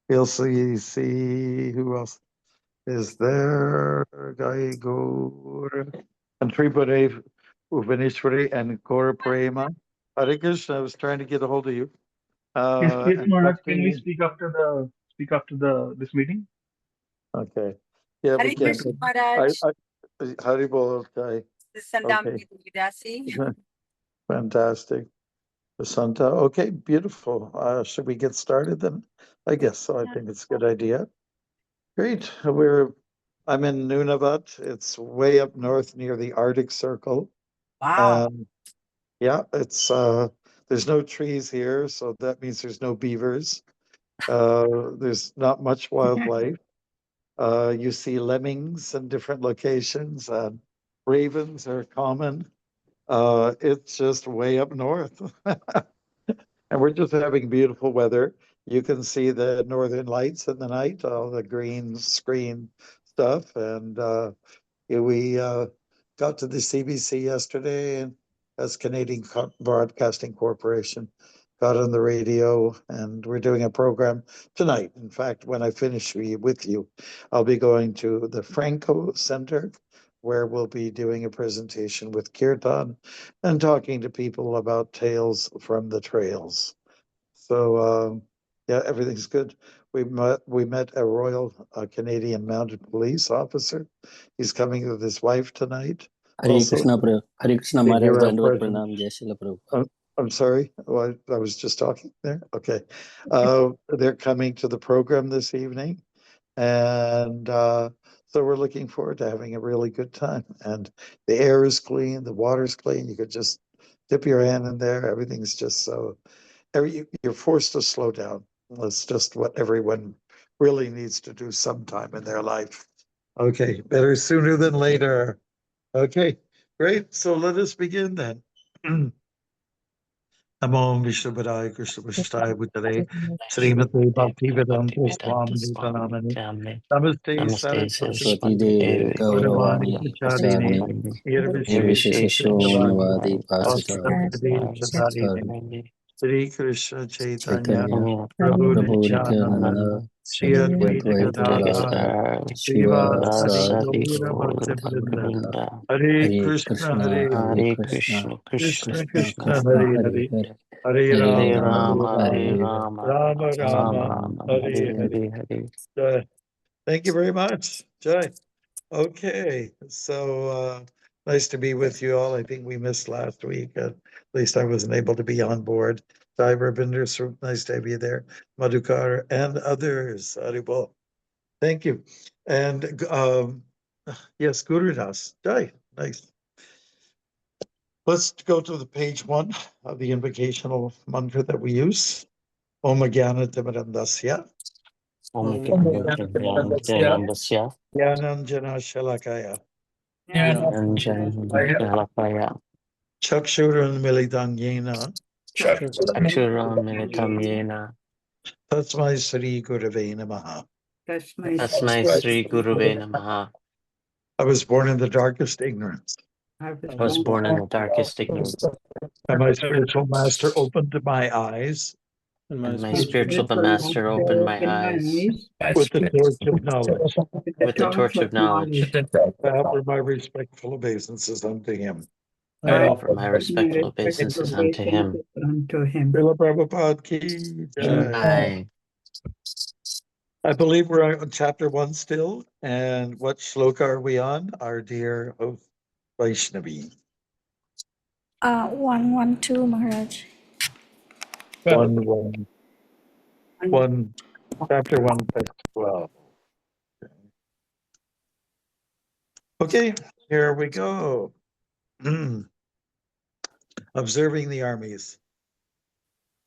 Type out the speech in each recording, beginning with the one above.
We'll see who else is there. Guy Gaur and Tripure Bhuvaneshwari and Gaura Prema. Hare Krishna, I was trying to get a hold of you. Yes, And Maharaj, can we Bhakti. speak after the this meeting? Okay. Yeah, we Hare can. Krishna Maharaj. Hari Bol, Guy. Sandam Okay. Fantastic. Vasanta. Okay, beautiful. Should we get started then? I guess so. I think it's a good idea. Great. I'm in Nunavut. It's way up north near the Arctic Circle. Wow. Yeah, it's there's no trees here, so that means there's no beavers. There's not much wildlife. You see lemmings in different locations. Ravens are common. It's just way up north. And we're just having beautiful weather. You can see the northern lights in the night, all the green screen stuff. And we got to the CBC yesterday, and as Canadian Broadcasting Corporation, got on the radio, and we're doing a program tonight. In fact, when I finish with you, I'll be going to the Franco Center, where we'll be doing a presentation with Kirtan and talking to people about tales from the trails. So yeah, everything's good. We met a Royal Canadian Mounted Police officer. He's coming with his wife tonight. Hare Krishna Prabhu. Hare Krishna Maharaj, Dandavat Pranam, Jai Shila Prabhu. I'm sorry. Oh, I was just talking there. Okay. They're coming to the program this evening. And so we're looking forward to having a really good time. And the air is clean, the water's clean. You could just dip your hand in there. Everything's just so, you're forced to slow down. That's just what everyone really needs to do sometime in their life. Okay, better sooner than later. Okay, great. So let us begin then. Namo Vishnupadaya Krishna Vashtaya Bhutale Srimati Bhaktivedanta Swami Nitanamani Namaste Saraswati Saraswati Devi Gauravani Gauravani Pracharini Pracharini Nirvisheshavadi Nirvisheshonavadi Pasita Vastupadeshadarini Sri Krishna Chaitanya Chaitanya Prabhu Prabhu Nityananda Nityananda Shri Advaita Advaita Gadadhara Gadadhara Shiva Sadi Sadi Gaura Gaura Bhaktavrinda Bhaktavrinda Hare Hare Krishna Krishna Hare Hare Hare Krishna Krishna Krishna Krishna Krishna Hare Hare Hare Hare Hare Hare Rama Rama Hare Hare Rama Rama Rama Rama Rama Rama Hare Hare Hare. Hare Jai. Thank you very much, Jai. Okay, so nice to be with you all. I think we missed last week. At least I wasn't able to be on board. Jai Rabinder, so nice to have you there. Madhukar and others. Haribol. Thank you. And yes, Guru Das. Jai. Nice. Let's go to the page 1 of the invocational mantra that we use. Om Jnana Timirandasya. Om Jnanandasya Jnananjana Shalakaya. Jnananjalakaya Chakshurun Milidam Yena. Aksharam Militam Yena Tasmai Sri Gurave Namaha. Tasmai Sri Guruve Namaha. I was born in the darkest ignorance. I was born in the darkest ignorance, And my spiritual master opened my eyes. and my spiritual master opened my eyes With the torch of knowledge. with the torch of knowledge. I offer my respectful obeisances unto him. I offer my respectful obeisances unto him. Srila Prabhupada ki jai. Jai. I believe we're on chapter 1 still. And what shloka are we on? Our dear host Vaishnavi. 112, Maharaj. 1 chapter 1 text 12. Okay, here we go. Observing the armies.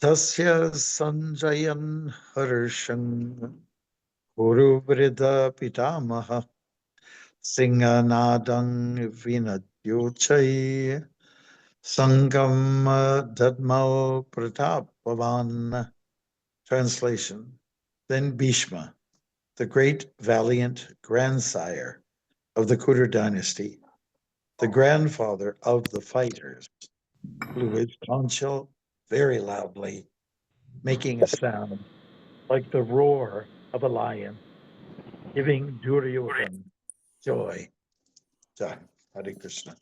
Tasya Sanjayan Harshan Guru Vrida Pitamaha Singanadang Vinadyochai Sangam Dadmao Pratapavan. Translation. Then Bhishma, the great valiant grandsire of the Kudur dynasty, the grandfather of the fighters, blew his conch shell very loudly, making a sound like the roar of a lion, giving Duryodhana joy. Hare Krishna.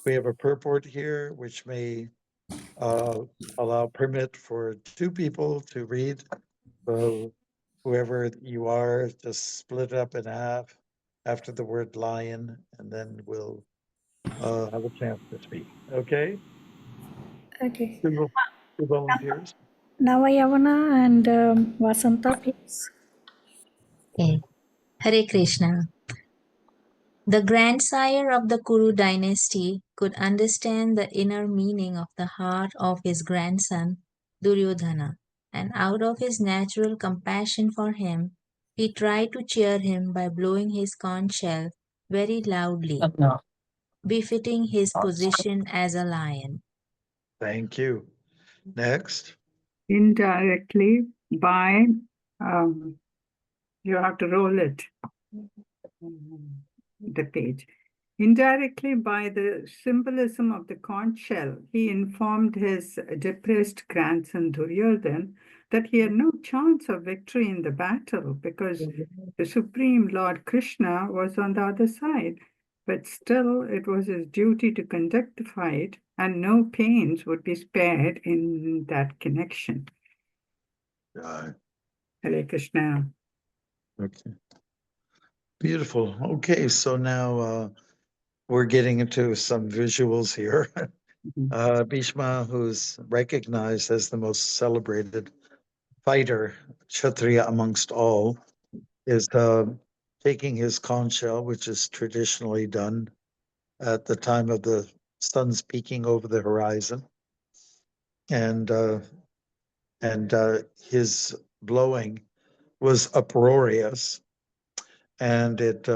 We have a purport here which may allow permit for two people to read. So whoever you are, just split it up in half after the word lion, and then we'll have a chance to speak. Okay? Okay. Two volunteers. Navayavana and Vasanta, please. Okay. Hare Krishna. The grandsire of the Kuru dynasty could understand the inner meaning of the heart of his grandson, Duryodhana, and out of his natural compassion for him, he tried to cheer him by blowing his conch shell very loudly, befitting his position as a lion. Thank you. Next. Indirectly by, you have to roll it, the page. Indirectly by the symbolism of the conch shell, he informed his depressed grandson Duryodhana that he had no chance of victory in the battle because the Supreme Lord Krishna was on the other side. But still, it was his duty to conduct the fight, and no pains would be spared in that connection. Hare Krishna. Okay. Beautiful. Okay, so now we're getting into some visuals here. Bhishma, who's recognized as the most celebrated fighter, Kshatriya amongst all, is taking his conch shell, which is traditionally done at the time of the sun's peaking over the horizon, and his blowing was uproarious, and it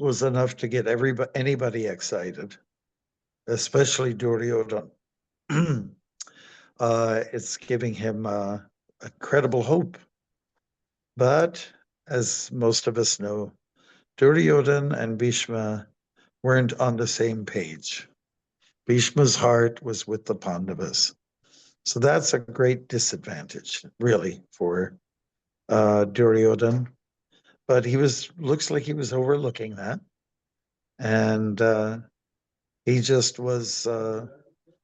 was enough to get anybody excited, especially Duryodhana. It's giving him a credible hope. But as most of us know, Duryodhana and Bhishma weren't on the same page. Bhishma's heart was with the Pandavas. So that's a great disadvantage, really, for Duryodhana. But looks like he was overlooking that. And he just was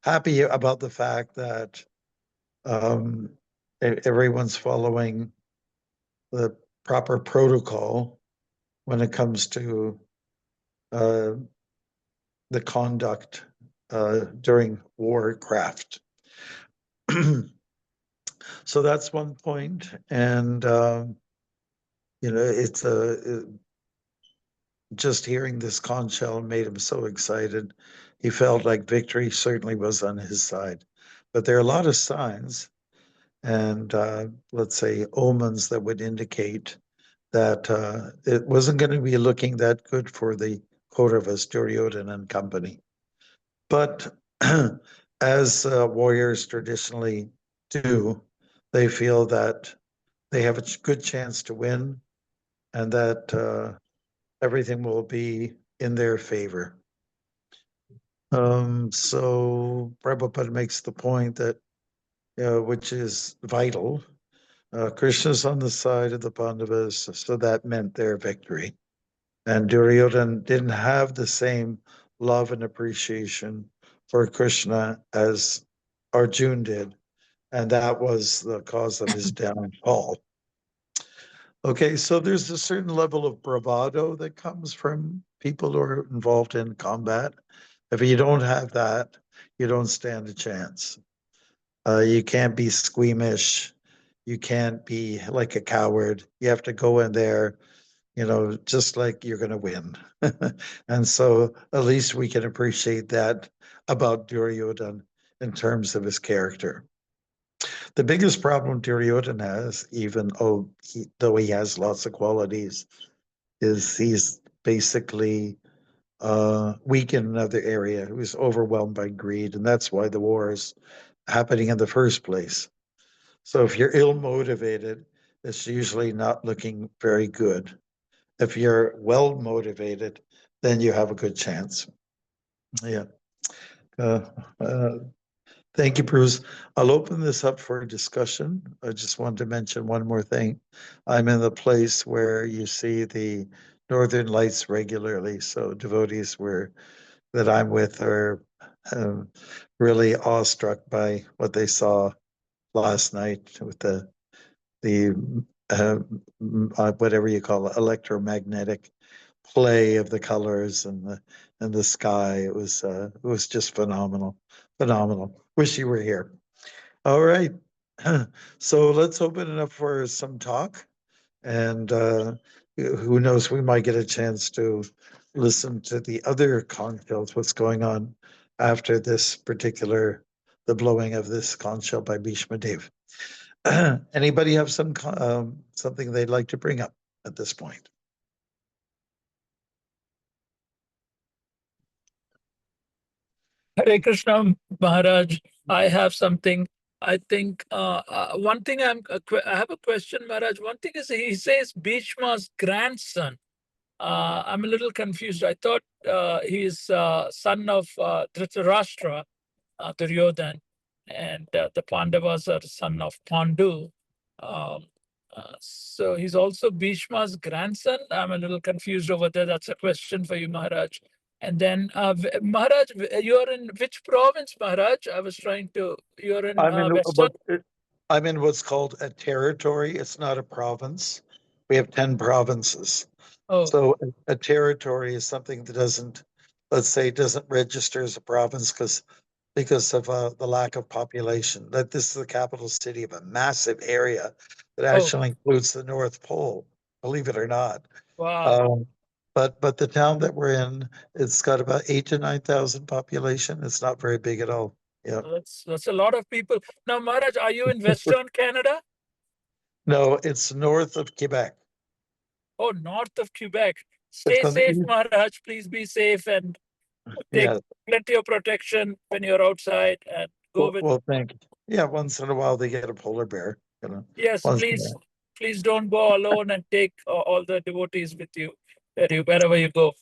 happy about the fact that everyone's following the proper protocol when it comes to the conduct during warcraft. So that's one point. And, it's just hearing this conch shell made him so excited. He felt like victory certainly was on his side. But there are a lot of signs and, let's say, omens that would indicate that it wasn't going to be looking that good for the Kauravas, Duryodhana and company. But as warriors traditionally do, they feel that they have a good chance to win and that everything will be in their favor. So Prabhupada makes the point that, which is vital, Krishna's on the side of the Pandavas, so that meant their victory. And Duryodhana didn't have the same love and appreciation for Krishna as Arjuna did, and that was the cause of his downfall. Okay, so there's a certain level of bravado that comes from people who are involved in combat. If you don't have that, you don't stand a chance. You can't be squeamish. You can't be like a coward. You have to go in there, just like you're going to win. And so at least we can appreciate that about Duryodhana in terms of his character. The biggest problem Duryodhana has, even though he has lots of qualities, is he's basically weak in another area. He was overwhelmed by greed, and that's why the war is happening in the first place. So if you're ill-motivated, it's usually not looking very good. If you're well-motivated, then you have a good chance. Yeah. Thank you, Bruce. I'll open this up for discussion. I just wanted to mention one more thing. I'm in the place where you see the Northern Lights regularly, so devotees that I'm with are really awestruck by what they saw last night with the whatever you call it, electromagnetic play of the colors and the sky. It was just phenomenal. Wish you were here. All right. So let's open it up for some talk. And who knows, we might get a chance to listen to the other conch shells, what's going on after the blowing of this conch shell by Bhishma Dev. Anybody have something they'd like to bring up at this point? Hare Krishna Maharaj, I have something. I think one thing I have a question, Maharaj. One thing is he says Bhishma's grandson. I'm a little confused. I thought he's son of Dhritarashtra, Duryodhan, and the Pandavas are son of Pandu. So he's also Bhishma's grandson. I'm a little confused over there. That's a question for you, Maharaj. And then, Maharaj, you're in which province, Maharaj? I was trying to. You're in Western. I'm in what's called a territory. It's not a province. We have 10 provinces. Oh. So a territory is something that doesn't register as a province because of the lack of population. That this is the capital city of a massive area that actually includes the North Pole, believe it or not. Wow. But the town that we're in, it's got about 8,000 to 9,000 population. It's not very big at all. Yeah. That's a lot of people. Now, Maharaj, are you in Western Canada? No, it's north of Quebec. Oh, north of Quebec. Stay safe, Maharaj. Please be safe and take plenty of protection when you're outside and go with. Well, thank you. Yeah, once in a while they get a polar bear. Yes, please don't go alone and take all the devotees with you wherever you go.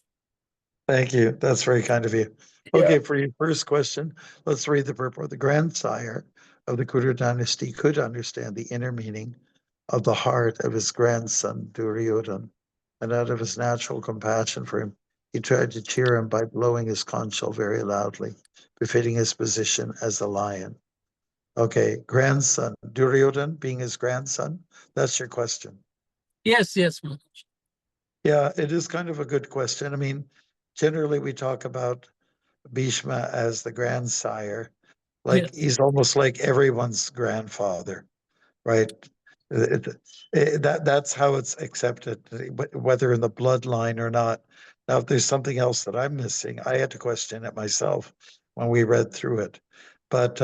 Thank you. That's very kind of you. Okay, for your first question, let's read the purport. The grandsire of the Kuru dynasty could understand the inner meaning of the heart of his grandson, Duryodhan, and out of his natural compassion for him, he tried to cheer him by blowing his conch shell very loudly, befitting his position as a lion. Okay, grandson, Duryodhan being his grandson, that's your question. Yes, Maharaj. Yeah, it is kind of a good question. I mean, generally we talk about Bhishma as the grandsire, he's almost like everyone's grandfather, right? That's how it's accepted, whether in the bloodline or not. Now, if there's something else that I'm missing, I had to question it myself when we read through it. But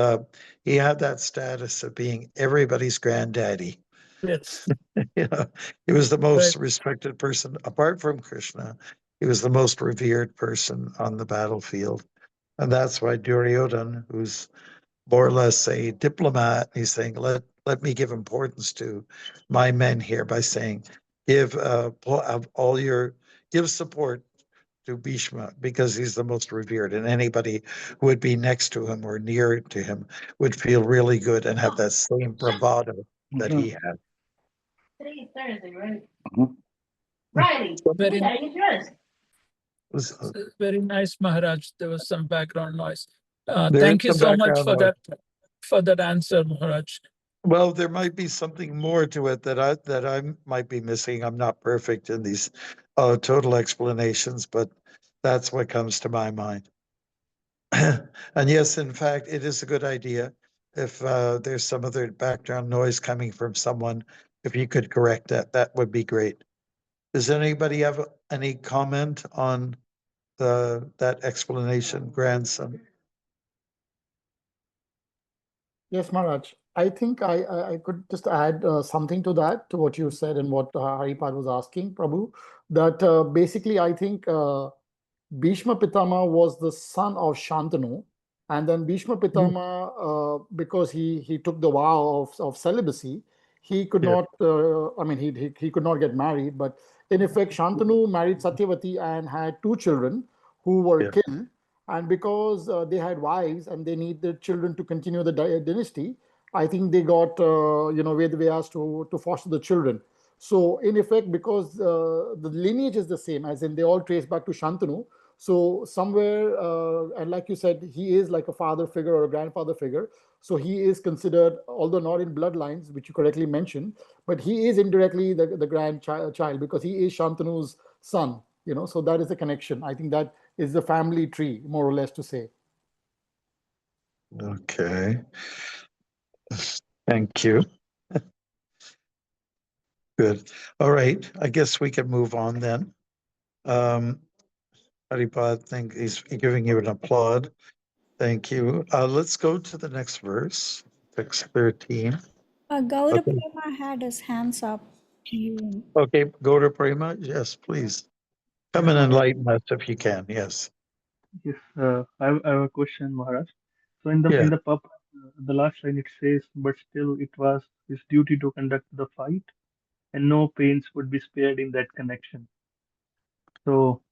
he had that status of being everybody's granddaddy. Yes. He was the most respected person, apart from Krishna. He was the most revered person on the battlefield. And that's why Duryodhan, who's more or less a diplomat, he's saying, let me give importance to my men here by saying, give support to Bhishma because he's the most revered, and anybody who would be next to him or near to him would feel really good and have that same bravado that he had. Today's Thursday, right? Mhm. Friday. Very, Yeah, you dressed. very nice, Maharaj. There was some background noise. There Thank is you some so much background for that answer, Maharaj. Well, there might be something more to it that I might be missing. I'm not perfect in these total explanations, but that's what comes to my mind. And yes, in fact, it is a good idea if there's some other background noise coming from someone, if you could correct that would be great. Does anybody have any comment on that explanation, grandson? Yes, Maharaj. I think I could just add something to that, to what you said and what Haripad was asking, Prabhu, that basically I think Bhishma Pitama was the son of Shantanu, and then Bhishma Pitama, because he took the vow of celibacy, he could not, he could not get married, but in effect, Shantanu married Satyavati and had 2 children who were killed. And because they had wives and they need their children to continue the dynasty, I think they got, Vedvyas to foster the children. So in effect, because the lineage is the same, as in they all trace back to Shantanu. So somewhere, and like you said, he is like a father figure or a grandfather figure. So he is considered, although not in bloodlines, which you correctly mentioned, but he is indirectly the grandchild because he is Shantanu's son. So that is the connection. I think that is the family tree, more or less, to say. Okay. Thank you. Good. All right. I guess we can move on then. Haripad, think he's giving you an applaud. Thank you. Let's go to the next verse, text 13. Gaurav Okay. Prema had his hands up. You. Okay, go to Prema. Yes, please. Come Yes, and Maharaj. enlighten us if you can. Yes. Yes, I have a question, Maharaj. So Yeah. in the purpose, the last line it says, but still it was his duty to conduct the fight, and no pains would be spared in that connection. So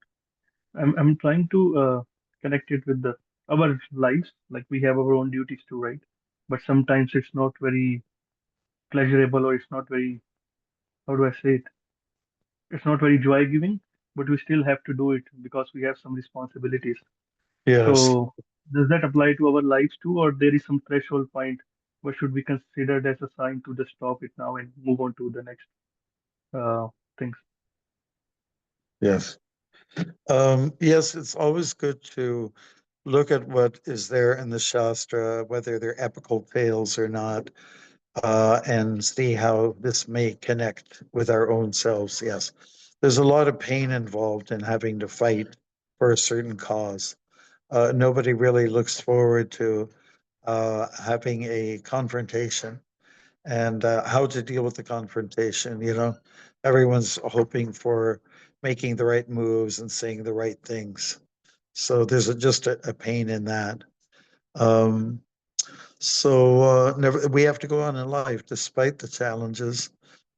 I'm trying to connect it with our lives, like we have our own duties too, right? But sometimes it's not very pleasurable, or it's not very, how do I say it? It's not very joy giving, but we still have to do it because we have some responsibilities. Yes. So does that apply to our lives too, or there is some threshold point what should be considered as a sign to just stop it now and move on to the next things? Yes. Yes, it's always good to look at what is there in the Shastra, whether they're epical tales or not, and see how this may connect with our own selves. Yes. There's a lot of pain involved in having to fight for a certain cause. Nobody really looks forward to having a confrontation and how to deal with the confrontation. Everyone's hoping for making the right moves and saying the right things. So there's just a pain in that. Never, we have to go on in life despite the challenges.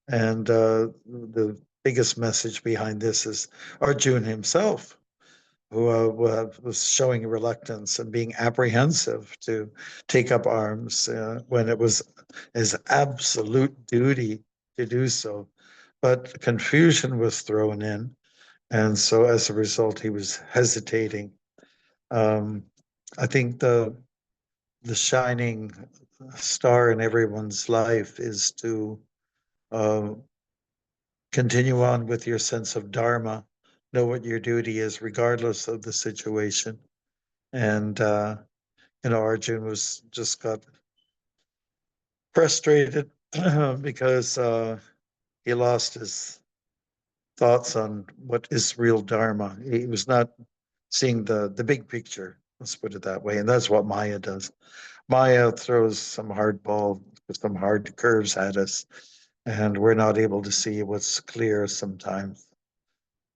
And the biggest message behind this is Arjun himself, who was showing reluctance and being apprehensive to take up arms when it was his absolute duty to do so. But confusion was thrown in. And so as a result, he was hesitating. I think the shining star in everyone's life is to continue on with your sense of dharma, know what your duty is, regardless of the situation. And Arjun was just got frustrated because he lost his thoughts on what is real dharma. He was not seeing the big picture. Let's put it that way. And that's what Maya does. Maya throws some hard ball with some hard curves at us, and we're not able to see what's clear sometimes.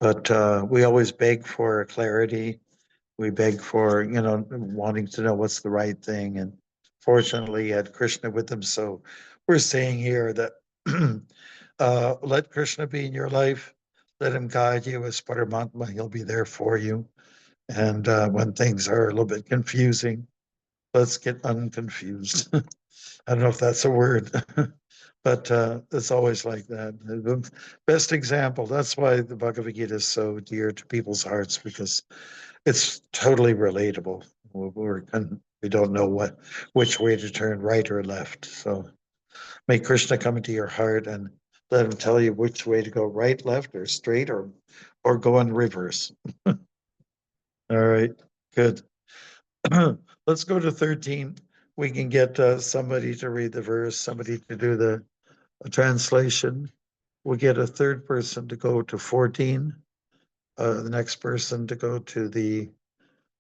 But we always beg for clarity. We beg for, wanting to know what's the right thing. And fortunately, he had Krishna with him. So we're saying here that let Krishna be in your life. Let him guide you as Paramatma. He'll be there for you. And when things are a little bit confusing, let's get unconfused. I don't know if that's a word, but it's always like that. The best example, that's why the Bhagavad Gita is so dear to people's hearts, because it's totally relatable. We don't know which way to turn, right or left. So may Krishna come into your heart and let him tell you which way to go, right, left, or straight, or go in reverse. All right, good. Let's go to 13. We can get somebody to read the verse, somebody to do the translation. We'll get a third person to go to 14. The next person to go to the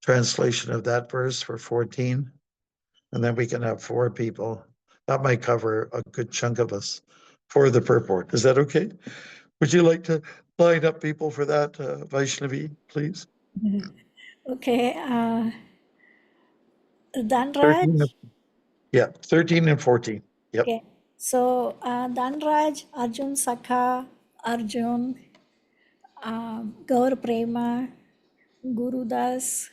translation of that verse for 14. And then we can have 4 people. That might cover a good chunk of us for the purport. Is that okay? Would you like to line up people for that, Vaishnavi, please? Okay. 13 Dhanraj. and, yeah, 13 and 14. Yep. Okay. So Dhanraj, Arjun Sakha, Arjun, Gaur Prema, Gurudas,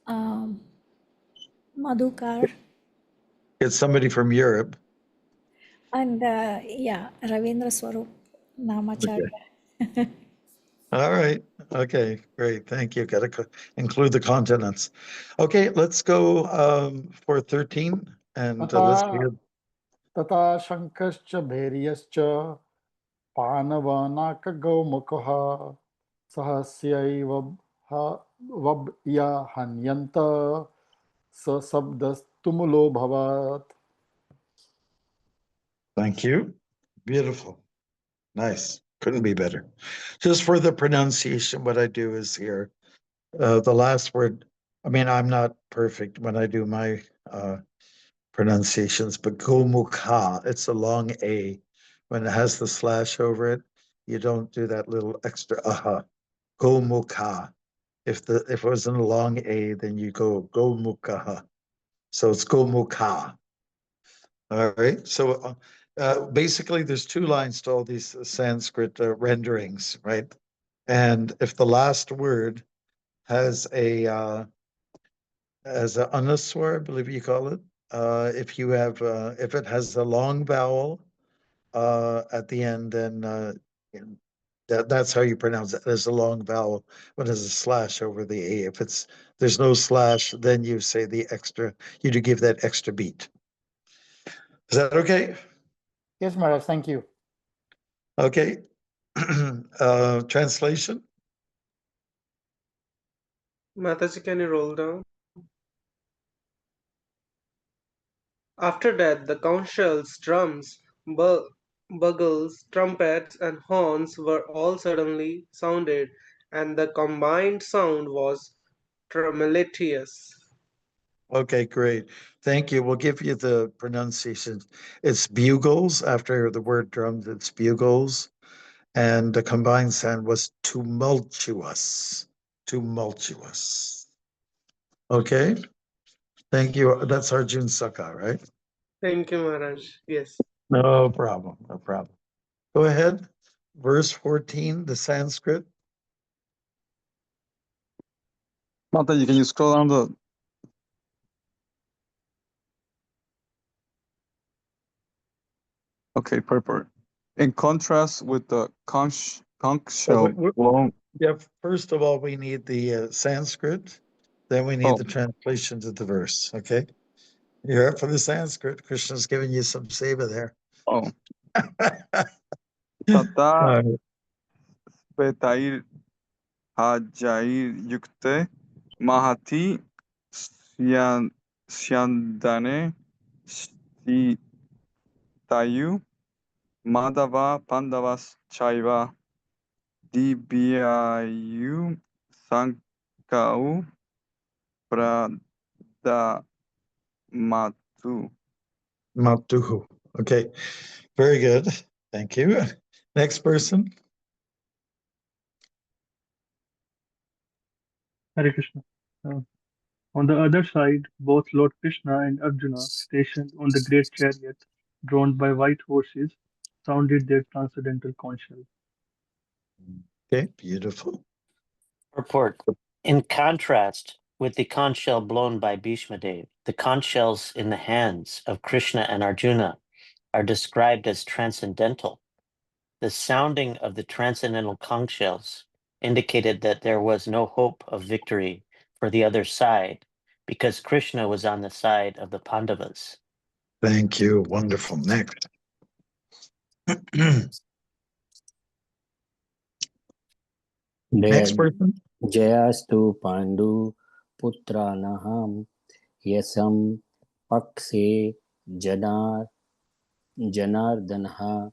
Madhukar, It's somebody from Europe. and yeah, Ravindra Swarup Namacharya. All right. Okay, great. Thank you. Got to include the continents. Okay, let's go for 13 and let's hear. Tata Shankascha Bhairiyascha Panavanaaka Gaumukha Sahasyaiva Vabya Hanyanta Sasabdastumulo Bhavat. Thank you. Beautiful. Nice. Couldn't be better. Just for the pronunciation, what I do is here, the last word. I mean, I'm not perfect when I do my pronunciations, but Gomukha, it's a long A. When it has the slash over it, you don't do that little extra aha. Gomukha. If it wasn't a long A, then you go Gomukha. So it's Gomukha. All right. So basically, there's two lines to all these Sanskrit renderings, right? And if the last word has a anuswar, I believe you call it, if you have if it has a long vowel at the end, then that's how you pronounce it. There's a long vowel when there's a slash over the A. If there's no slash, then you say the extra. You do give that extra beat. Is that okay? Yes, Maharaj, thank you. Okay. Translation. Mataji, can you roll down? After that, the conch shells, drums, bugles, trumpets, and horns were all suddenly sounded, and the combined sound was tremulous. Okay, great. Thank you. We'll give you the pronunciation. It's bugles. After the word drums, it's bugles. And the combined sound was tumultuous. Tumultuous. Okay. Thank you. That's Arjun Saka, right? Thank you, Maharaj. Yes. No problem. No problem. Go ahead. Verse 14, the Sanskrit. Mataji, can you scroll down the... Okay, purport. In contrast with the conch shell blown... Yeah, first of all, we need the Sanskrit. Then we need the translation to the verse, okay? You're up for the Sanskrit. Krishna's giving you some seva there. Oh. Tata Svetair Hajair Yukte Mahati Syandane Tayu Madhava Pandavas Chaiva Dibyayu Sankau Prada Matu. Matuhu. Okay, very good. Thank you. Next person. Hare Krishna. On the other side, both Lord Krishna and Arjuna, stationed on the great chariot drawn by white horses, sounded their transcendental conch shell. Okay, beautiful. Report. In contrast with the conch shell blown by Bhishma Dev, the conch shells in the hands of Krishna and Arjuna are described as transcendental. The sounding of the transcendental conch shells indicated that there was no hope of victory for the other side because Krishna was on the side of the Pandavas. Thank you. Wonderful. Next. Next person. Jayastu Pandu Putranaham Yasam Pakse Janardanaha.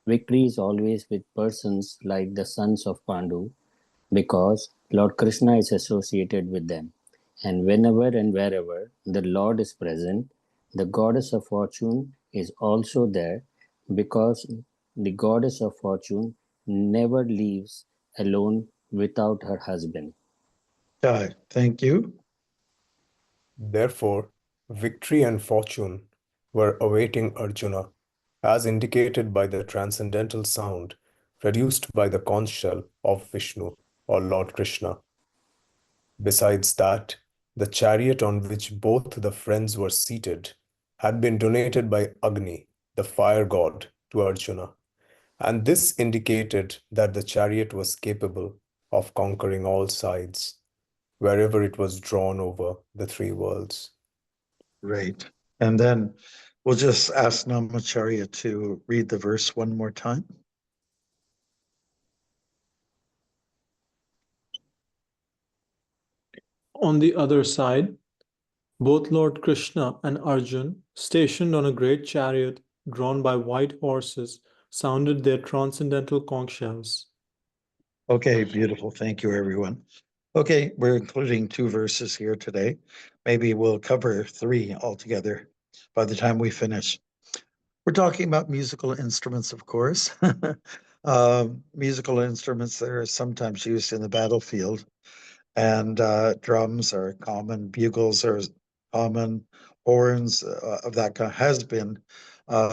Victory is always with persons like the sons of Pandu because Lord Krishna is associated with them. And whenever and wherever the Lord is present, the goddess of fortune is also there because the goddess of fortune never leaves alone without her husband. Thank you. Therefore, victory and fortune were awaiting Arjuna, as indicated by the transcendental sound produced by the conch shell of Vishnu or Lord Krishna. Besides that, the chariot on which both the friends were seated had been donated by Agni, the fire god, to Arjuna. And this indicated that the chariot was capable of conquering all sides, wherever it was drawn over the three worlds. Right. And then we'll just ask Namacharya to read the verse one more time. On the other side, both Lord Krishna and Arjun, stationed on a great chariot drawn by white horses, sounded their transcendental conch shells. Okay, beautiful. Thank you, everyone. Okay, we're including 2 verses here today. Maybe we'll cover 3 altogether by the time we finish. We're talking about musical instruments, of course. Musical instruments that are sometimes used in the battlefield, and drums are common, bugles are common, horns of that kind has been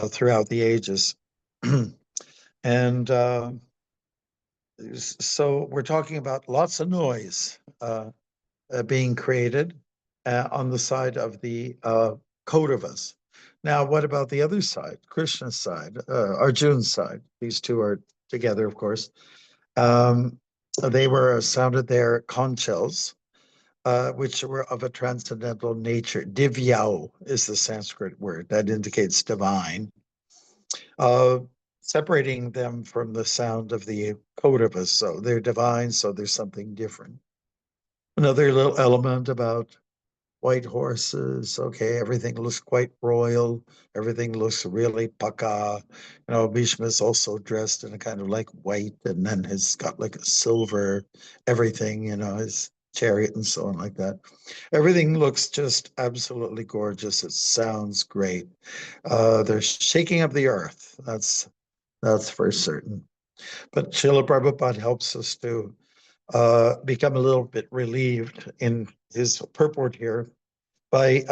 throughout the ages. And so we're talking about lots of noise being created on the side of the Kauravas. Now, what about the other side, Krishna's side, Arjun's side? These two are together, of course. They were sounded their conch shells, which were of a transcendental nature. Divyao is the Sanskrit word that indicates divine. Separating them from the sound of the Kauravas. So they're divine, so there's something different. Another little element about white horses. Okay, everything looks quite royal. Everything looks really paka. You know, Bhishma is also dressed in a kind of like white, and then he's got like a silver everything, you know, his chariot and so on like that. Everything looks just absolutely gorgeous. It sounds great. They're shaking up the earth. That's for certain. But Srila Prabhupada helps us to become a little bit relieved in his purport here by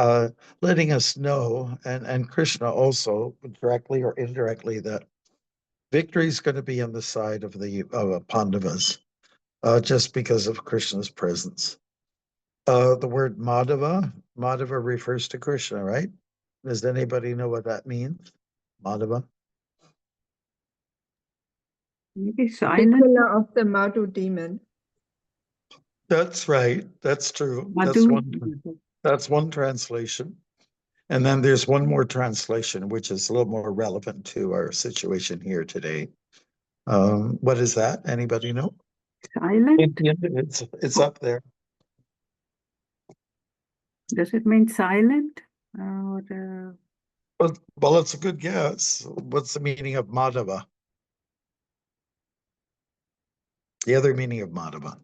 letting us know, and Krishna also, directly or indirectly, that victory is going to be on the side of the Pandavas, just because of Krishna's presence. The word Madhava refers to Krishna, right? Does anybody know what that means? Madhava? Maybe silent. The killer of the Madhu demon. That's right. That's true. Madhu. That's one translation. And then there's one more translation, which is a little more relevant to our situation here today. What is that? Anybody know? Silent? It's up there. Does it mean silent? Or, Well, it's a good guess. What's the meaning of Madhava? The other meaning of Madhava.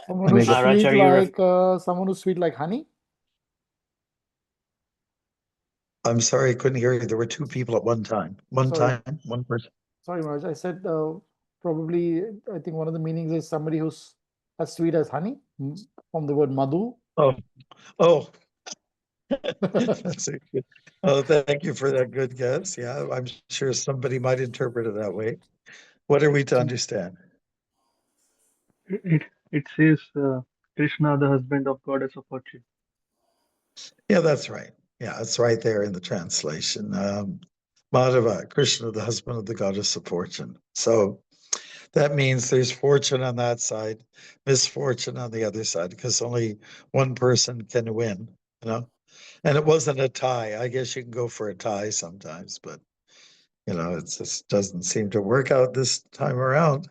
Someone who's Maharaj, sweet are you like someone who's sweet like honey. I'm sorry, I couldn't hear you. There were 2 people at one time. One person. Sorry, Maharaj. I said probably, I think one of the meanings is somebody who's as sweet as honey, from the word madhu. Oh. That's a good. Oh, thank you for that good guess. Yeah, I'm sure somebody might interpret it that way. What are we to understand? It says Krishna, the husband of goddess of fortune. Yeah, that's right. Yeah, it's right there in the translation. Madhava, Krishna, the husband of the goddess of fortune. So that means there's fortune on that side, misfortune on the other side, because only one person can win, you know? And it wasn't a tie. I guess you can go for a tie sometimes, but you know, it just doesn't seem to work out this time around.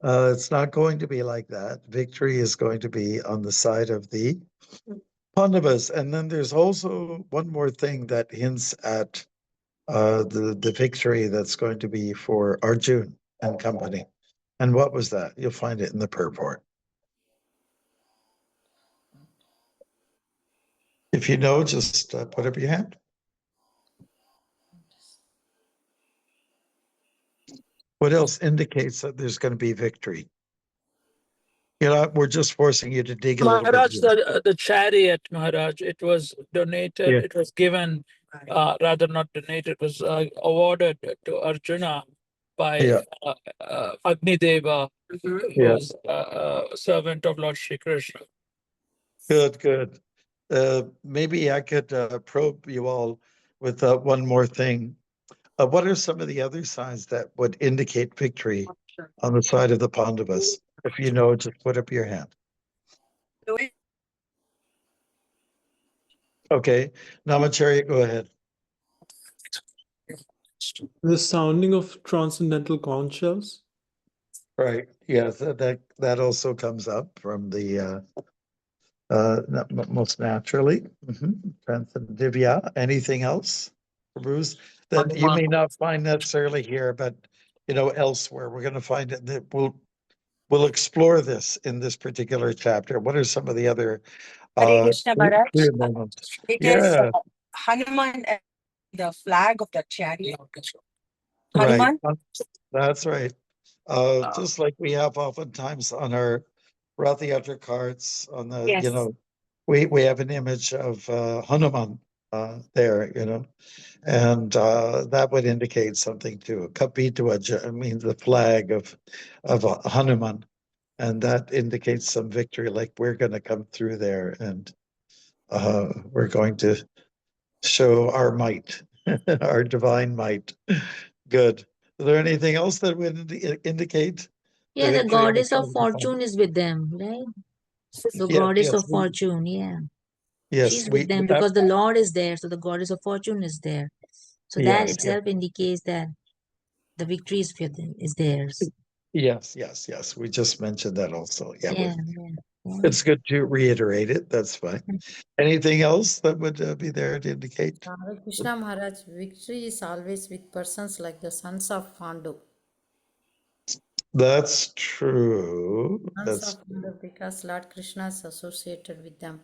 It's not going to be like that. Victory is going to be on the side of the Pandavas. And then there's also one more thing that hints at the victory that's going to be for Arjun and company. And what was that? You'll find it in the purport. If you know, just put up your hand. What else indicates that there's going to be victory? You know, we're just forcing you to dig a little Maharaj, bit. the chariot, Maharaj, it was donated, Yeah. it was given, rather not donated, it was awarded to Arjuna by Agni Deva, who Yes. was a servant of Lord Shri Krishna. Good, good. Maybe I could probe you all with one more thing. What are some of the other signs that would indicate victory on the side of the Pandavas? If you know, just put up your hand. Okay, Namacharya, go ahead. The sounding of transcendental conch shells. Right. Yes, that also comes up from the most naturally. Divya, anything else, Bruce, that you may not find necessarily here, but elsewhere? We're going to find it. That we'll explore this in this particular chapter. What are some of the other Hare Krishna Maharaj. clear moments? It is Yeah, Hanuman and the flag of the chariot. right. Hanuman. That's right. Just like we have oftentimes on our Rath Yatra cards on the, Yes. we have an image of Hanuman there, and that would indicate something too. Kapitwaja means the flag of Hanuman, and that indicates some victory. Like we're going to come through there, and we're going to show our might, our divine might. Good. Is there anything else that would indicate the Yeah, the victory on the goddess side of of the fortune Pandavas? is with them, right? The Yes, goddess yes, of fortune, yeah. yes. She's with them That, because the Lord is there, so the goddess of fortune is there. So that yes, yes, itself indicates that the victory is for them, is theirs. yes. We just mentioned that also. Yeah, Yeah, yeah. it's good to reiterate it. That's fine. Anything else that would be there to indicate? Hare Krishna Maharaj, victory is always with persons like the sons of Pandu. That's true. Sons of Pandu because Lord Krishna is associated with them.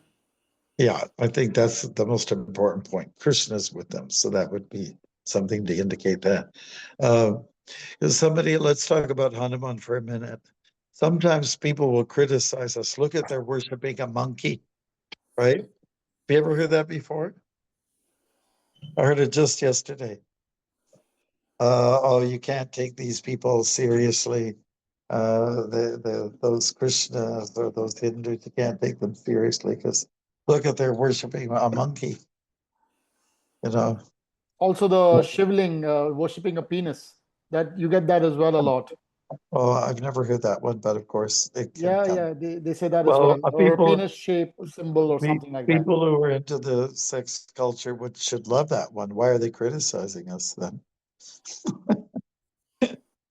Yeah, I think that's the most important point. Krishna's with them, so that would be something to indicate that. Let's talk about Hanuman for a minute. Sometimes people will criticize us. Look at they're worshiping a monkey, right? Have you ever heard that before? I heard it just yesterday. Oh, you can't take these people seriously. Those Krishnas or those Hindus, you can't take them seriously because look at they're worshiping a monkey. Also, the shivling, worshipping a penis. That you get that as well a lot. Oh, I've never heard that one, but of course it can Yeah, come. yeah, they say that as Well, well, or a penis shape symbol or something like that. people who are into the sex culture should love that one. Why are they criticizing us then?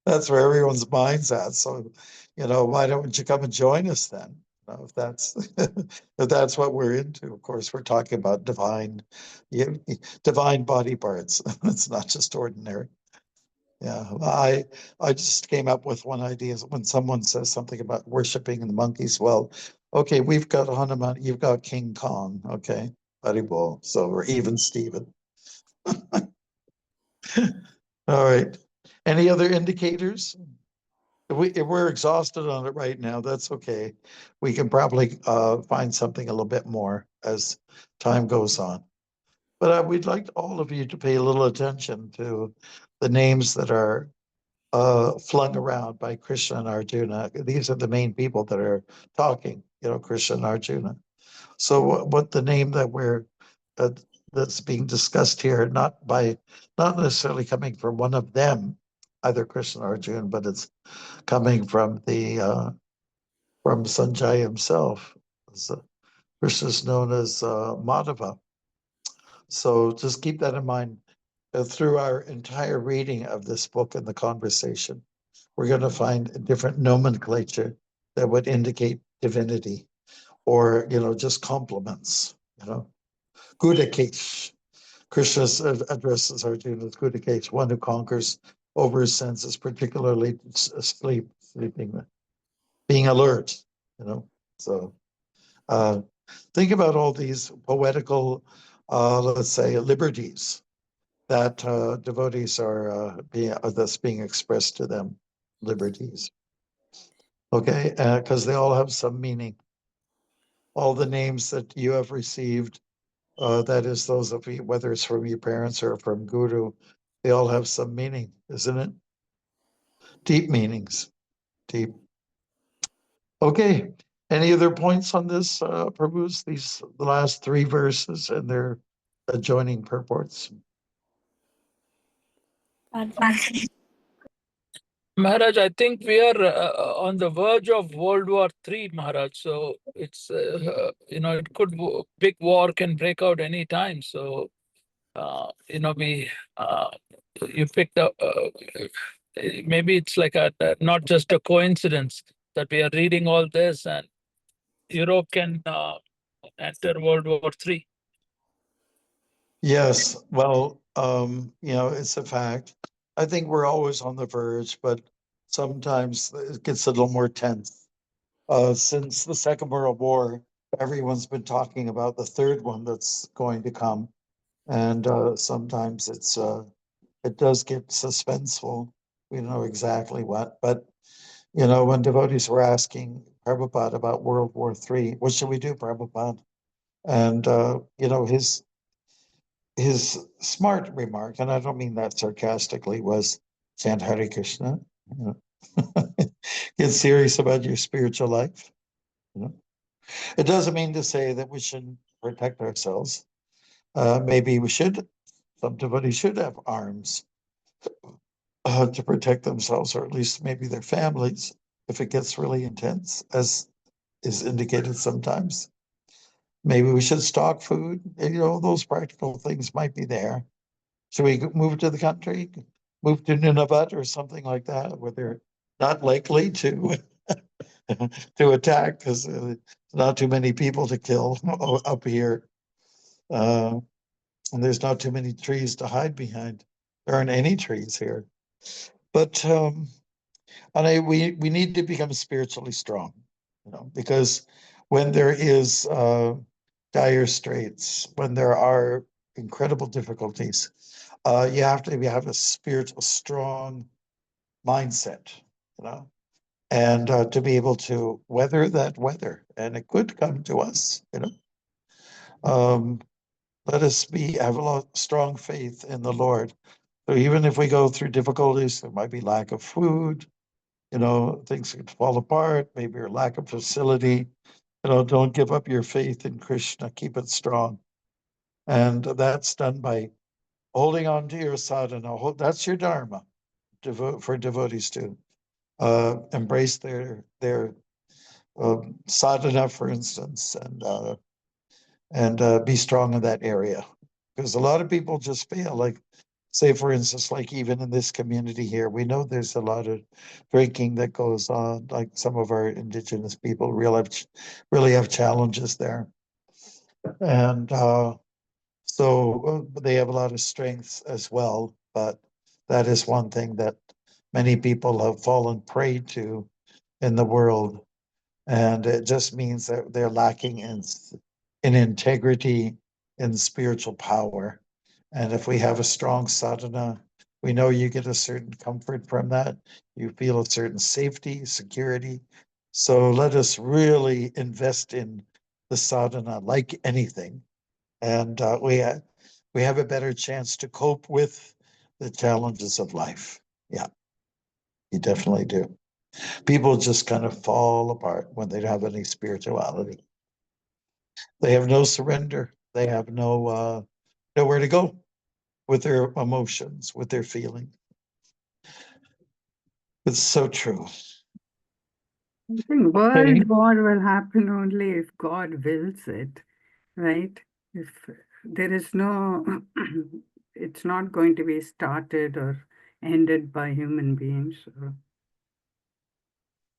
That's where everyone's mind's at. So, why don't you come and join us then? If that's if that's what we're into. Of course, we're talking about divine body parts. It's not just ordinary. Yeah, I just came up with one idea. When someone says something about worshiping the monkeys, well, okay, we've got Hanuman, you've got King Kong, okay, Haribol, so we're even Steven. All right. Any other indicators? If we're exhausted on it right now, that's okay. We can probably find something a little bit more as time goes on. But we'd like all of you to pay a little attention to the names that are flung around by Krishna and Arjuna. These are the main people that are talking, Krishna and Arjuna. So what the name that that's being discussed here, not necessarily coming from one of them, either Krishna or Arjuna, but it's coming from from Sanjay himself. Krishna is known as Madhava. So just keep that in mind through our entire reading of this book and the conversation. We're going to find different nomenclature that would indicate divinity or, just compliments, Gudakesh. Krishna addresses Arjuna as Gudakesh, one who conquers over his senses, particularly sleeping, being alert, So think about all these poetical, let's say, liberties that devotees are that's being expressed to them, liberties. Okay, because they all have some meaning. All the names that you have received, that is those of you, whether it's from your parents or from Guru, they all have some meaning, isn't it? Deep meanings. Deep. Okay. Any other points on this, Prabhus? The last 3 verses and their adjoining purports. Maharaj, I think we are on the verge of World War III, Maharaj. So it's, it could, big war can break out any time. So, you picked up, maybe it's like not just a coincidence that we are reading all this and Europe can enter World War III. Yes. Well, it's a fact. I think we're always on the verge, but sometimes it gets a little more tense. Since the Second World War, everyone's been talking about the third one that's going to come. And sometimes it does get suspenseful. We don't know exactly what, but when devotees were asking Prabhupada about World War III, what should we do, Prabhupada? And his smart remark, and I don't mean that sarcastically, was chant Hare Krishna. Get serious about your spiritual life. It doesn't mean to say that we shouldn't protect ourselves. Maybe we should. Some devotees should have arms to protect themselves, or at least maybe their families, if it gets really intense, as is indicated sometimes. Maybe we should stock food. Those practical things might be there. Should we move to the country, move to Nunavut or something like that, where they're not likely to to attack because not too many people to kill up here, and there's not too many trees to hide behind. There aren't any trees here, but we need to become spiritually strong, because when there is dire straits, when there are incredible difficulties, you have to have a spiritual strong mindset, and to be able to weather that weather, and it could come to us, let us have a lot strong faith in the Lord. So even if we go through difficulties, there might be lack of food, things could fall apart, maybe your lack of facility, don't give up your faith in Krishna, keep it strong. And that's done by holding on to your sadhana. That's your dharma for devotees to embrace their sadhana, for instance, and be strong in that area. Because a lot of people just fail. Like, say, for instance, like even in this community here, we know there's a lot of drinking that goes on. Like some of our indigenous people really have challenges there. And so they have a lot of strengths as well. But that is one thing that many people have fallen prey to in the world. And it just means that they're lacking in integrity, in spiritual power. And if we have a strong sadhana, we know you get a certain comfort from that. You feel a certain safety, security. So let us really invest in the sadhana like anything. And we have a better chance to cope with the challenges of life. Yeah, you definitely do. People just kind of fall apart when they don't have any spirituality. They have no surrender. They have nowhere to go with their emotions, with their feelings. It's so true. I think world war will happen only if God wills it, right? If there is no, it's not going to be started or ended by human beings.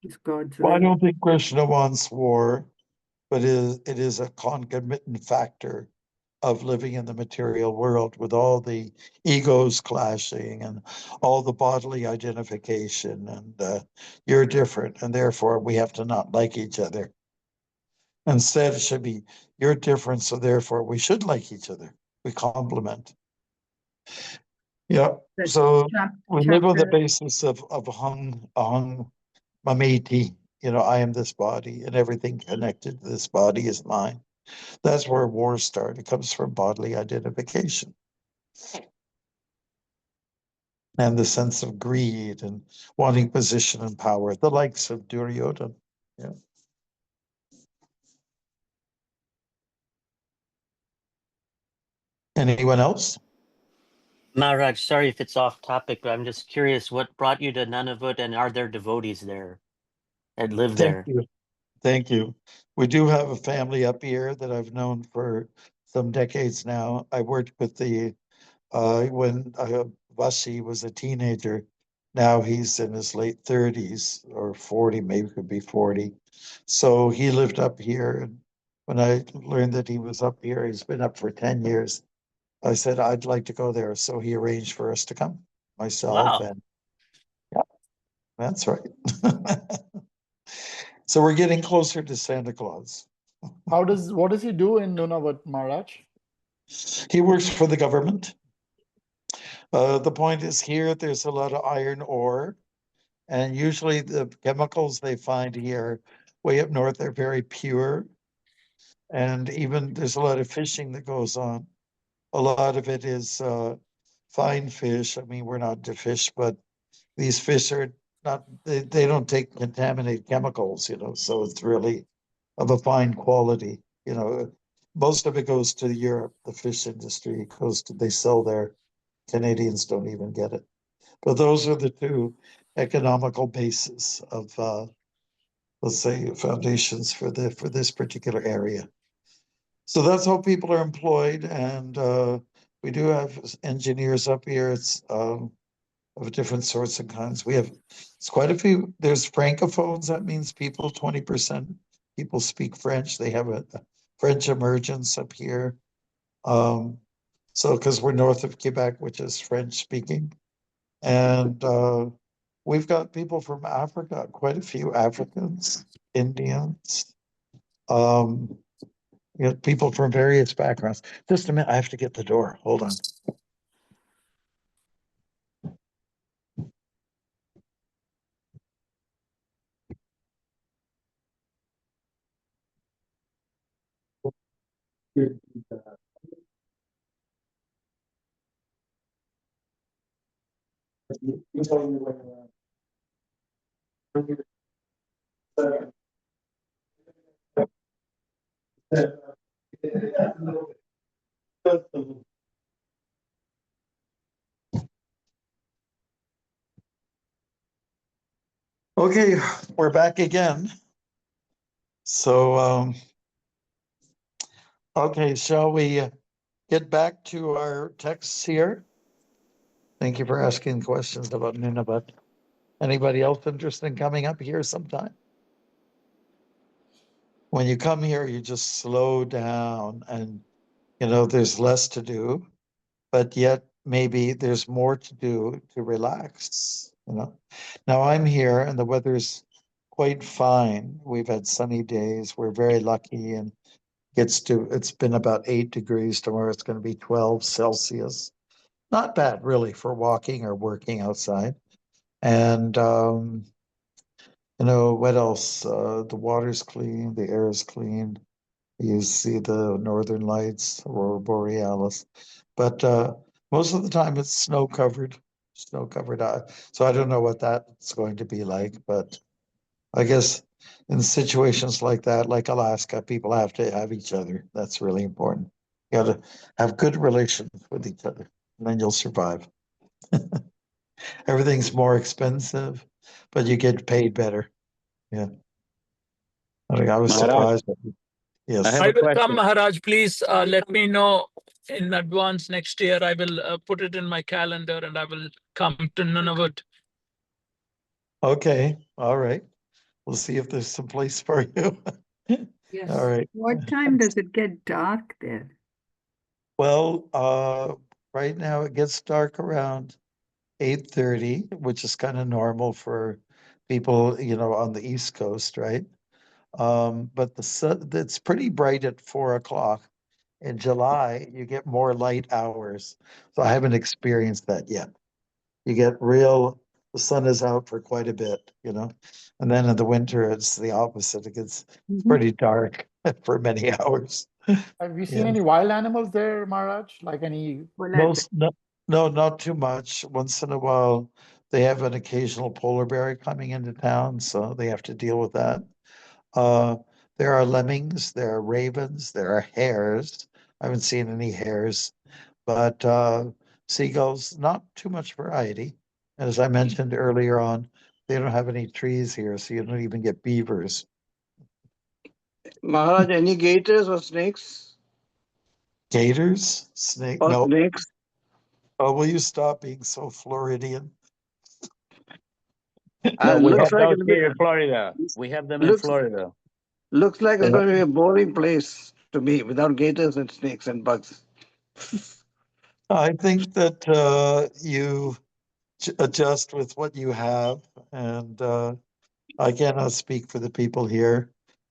It's God's will. Well, I don't think Krishna wants war, but it is a concomitant factor of living in the material world with all the egos clashing and all the bodily identification, and you're different, and therefore we have to not like each other. Instead, it should be you're different, so therefore we should like each other. We complement. Yeah. So we live on the basis of aham mameti. I am this body, and everything connected to this body is mine. That's where wars start. It comes from bodily identification. and the sense of greed and wanting position and power, the likes of Duryodhana. Yeah. Anyone else? Maharaj, sorry if it's off topic, but I'm just curious what brought you to Nunavut, and are there devotees there that live Thank there? you. Thank you. We do have a family up here that I've known for some decades now. I worked with the when Vasi was a teenager. Now he's in his late 30s or 40, maybe could be 40. So he lived up here. And when I learned that he was up here, he's been up for 10 years. I said, I'd like to go there. So he arranged for us to come, myself. Wow. And yeah, that's right. So we're getting closer to Santa Claus. What does he do in Nunavut, Maharaj? He works for the government. The point is here, there's a lot of iron ore, and usually the chemicals they find here way up north are very pure. And even there's a lot of fishing that goes on. A lot of it is fine fish. I mean, we're not to fish, but these fish are not, they don't take contaminated chemicals, so it's really of a fine quality. Most of it goes to Europe, the fish industry they sell there. Canadians don't even get it. But those are the two economical bases of, let's say, foundations for this particular area. So that's how people are employed, and we do have engineers up here. It's of different sorts and kinds. It's quite a few. There's francophones. That means 20% people speak French. They have a French emergence up here. So because we're north of Quebec, which is French speaking, and we've got people from Africa, quite a few Africans, Indians, people from various backgrounds. Just a minute, I have to get the door. Hold on. Okay, we're back again. So, okay, shall we get back to our texts here? Thank you for asking questions about Nunavut. Anybody else interested in coming up here sometime? When you come here, you just slow down and, there's less to do, but yet maybe there's more to do to relax, Now I'm here and the weather's quite fine. We've had sunny days. We're very lucky, and it's been about 8 degrees. Tomorrow it's going to be 12 Celsius. Not bad really for walking or working outside. And what else? The water's clean, the air is clean. You see the northern lights, aurora borealis, but most of the time it's snow covered. So I don't know what that's going to be like, but I guess in situations like that, like Alaska, people have to have each other. That's really important. You got to have good relations with each other, and then you'll survive. Everything's more expensive, but you get paid better. Yeah. I was Maharaj, surprised. Yes. I have I a will come, question. Maharaj. Please let me know in advance next year. I will put it in my calendar and I will come to Nunavut. Okay. All right. We'll see if there's some place for you. Yes. All right. What time does it get dark there? Well, right now it gets dark around 8:30, which is kind of normal for people, on the East Coast, right? But the sun, it's pretty bright at 4 o'clock. In July, you get more light hours. So I haven't experienced that yet. You get the sun is out for quite a bit, and then in the winter, it's the opposite. It gets pretty dark for many hours. Have you seen Yeah. any wild animals there, Maharaj? Like any? Well, Most, no, No, not too much. Once in a while, they have an occasional polar bear coming into town, so they have to deal with that. There are lemmings, there are ravens, there are hares. I haven't seen any hares, but seagulls, not too much variety. And as I mentioned earlier on, they don't have any trees here, so you don't even get beavers. Maharaj, any gators or snakes? Gators? Snake? Or No. snakes? Oh, will you stop being so Floridian? No, we Looks have like those it'll be, here in Florida. We have them in looks Florida. looks like it's Yeah. going to be a boring place to be without gators and snakes and bugs. I think that you adjust with what you have, and I cannot speak for the people here.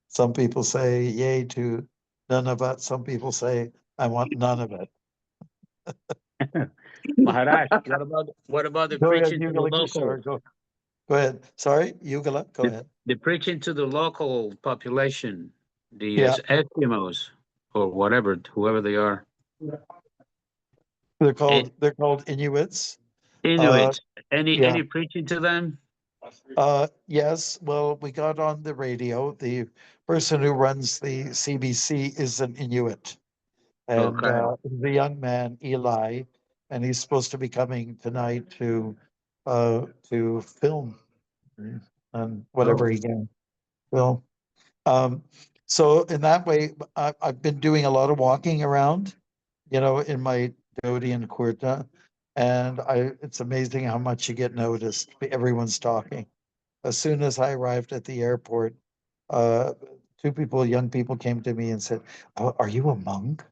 Some people say yay to none of it. Some people say I want none of it. Maharaj, what about the Go ahead, preaching to the Yugala Kishore. local? Go ahead. Sorry, Yugala, go ahead. The preaching to the local population, the Yeah. Eskimos or whatever, whoever they are. They're called Inuits. Inuits. Yeah. Any preaching to them? Yes. Well, we got on the radio. The person who runs the CBC is an Inuit. And the young man, Eli, and he's supposed to be coming tonight to film and whatever he can film. So in that way, I've been doing a lot of walking around, in my Dodi and Kurta, and it's amazing how much you get noticed. Everyone's talking. As soon as I arrived at the airport, young people came to me and said, "Oh, are you a monk?"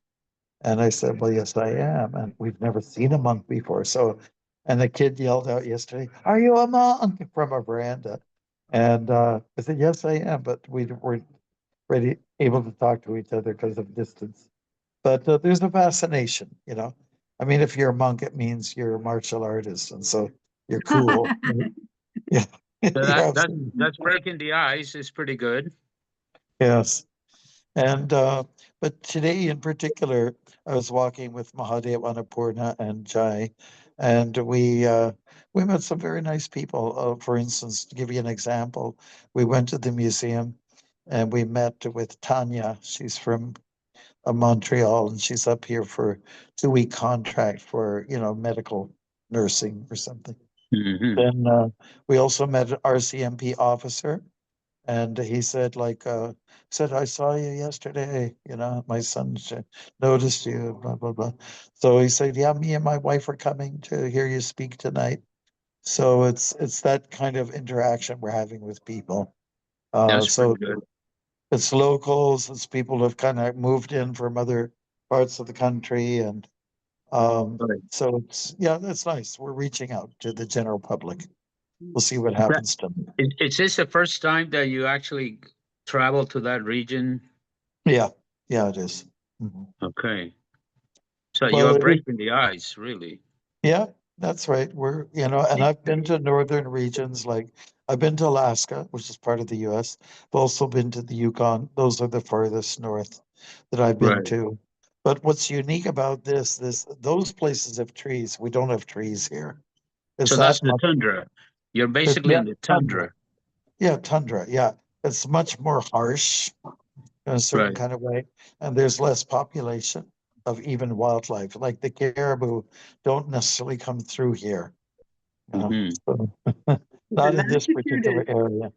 And I said, "Well, yes, I am." And we've never seen a monk before. And the kid yelled out yesterday, "Are you a monk?" from a veranda. And I said, "Yes, I am." But we weren't able to talk to each other because of distance. But there's a fascination, I mean, if you're a monk, it means you're a martial artist. And so you're cool. Yeah. So that's breaking the ice. Is pretty good. Yes. And but today in particular, I was walking with Mahadev, Annapurna, and Jai, and we met some very nice people. For instance, to give you an example, we went to the museum and we met with Tanya. She's from Montreal, and she's up here for a 2-week contract for medical nursing or something. Mm-hmm. Then we also met an RCMP officer. And he said, I saw you yesterday, my son noticed you, blah, blah, blah. So he said, yeah, me and my wife are coming to hear you speak tonight. So it's that kind of interaction we're having with people. That's So pretty good. it's locals, it's people who've kind of moved in from other parts of the country. And so that's nice. We're reaching out to the general public. We'll see what happens to them. Is this the first time that you actually travel to that region? Yeah, it is. Mm-hmm. Okay. So you're breaking the ice, really. Yeah, that's right. We're, and I've been to northern regions, like I've been to Alaska, which is part of the US. I've also been to the Yukon. Those are the farthest north that I've been to. But what's unique about those places have trees. We don't have trees here. So that's the tundra. You're basically in the tundra. Yeah, tundra. Yeah. It's much more harsh in a certain kind of way. And there's less population of even wildlife. Like the caribou don't necessarily come through here. So, not in this particular area.